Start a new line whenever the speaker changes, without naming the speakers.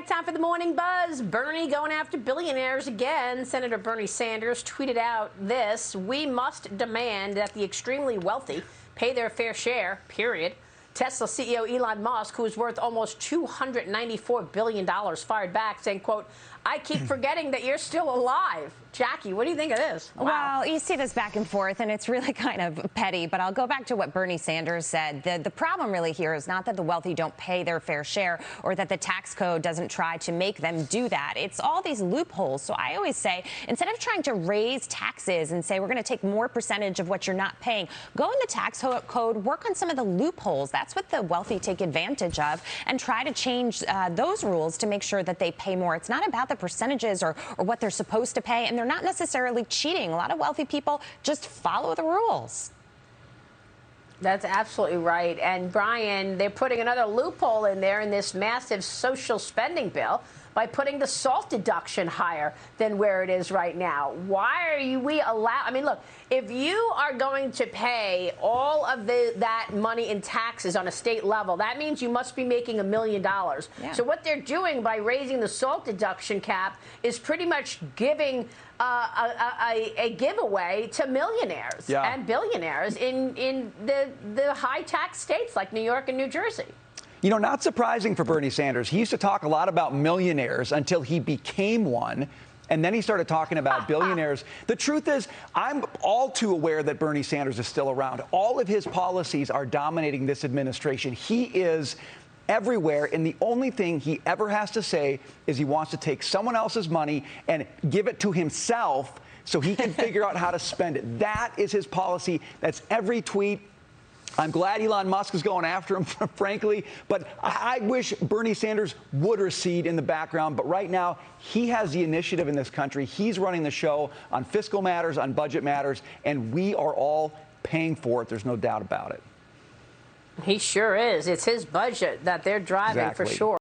back. Time for the Morning Buzz. Bernie going after billionaires again. Senator Bernie Sanders tweeted out this: "We must demand that the extremely wealthy pay their fair share, period." Tesla CEO Elon Musk, who is worth almost $294 billion, fired back, saying, quote, "I keep forgetting that you're still alive." Jackie, what do you think of this? Wow.
Well, you see this back and forth, and it's really kind of petty, but I'll go back to what Bernie Sanders said. The problem really here is not that the wealthy don't pay their fair share or that the tax code doesn't try to make them do that. It's all these loopholes. So I always say, instead of trying to raise taxes and say we're going to take more percentage of what you're not paying, go in the tax code, work on some of the loopholes. That's what the wealthy take advantage of, and try to change those rules to make sure that they pay more. It's not about the percentages or what they're supposed to pay, and they're not necessarily cheating. A lot of wealthy people just follow the rules.
That's absolutely right. And Brian, they're putting another loophole in there in this massive social spending bill by putting the SALT deduction higher than where it is right now. Why are we allowed? I mean, look, if you are going to pay all of that money in taxes on a state level, that means you must be making $1 million. Yeah. So what they're doing by raising the SALT deduction cap is pretty much giving a giveaway to millionaires and billionaires in the high tax states like New York and New Jersey.
You know, not surprising for Bernie Sanders. He used to talk a lot about millionaires until he became one. And then he started talking about billionaires. The truth is, I'm all too aware that Bernie Sanders is still around. All of his policies are dominating this administration. He is everywhere, and the only thing he ever has to say is he wants to take someone else's money and give it to himself so he can figure out how to spend it. That is his policy. That's every tweet. I'm glad Elon Musk is going after him, frankly, but I wish Bernie Sanders would recede in the background. But right now, he has the initiative in this country. He's running the show on fiscal matters, on budget matters, and we are all paying for it. There's no doubt about it.
He sure is. It's his budget that they're driving for sure.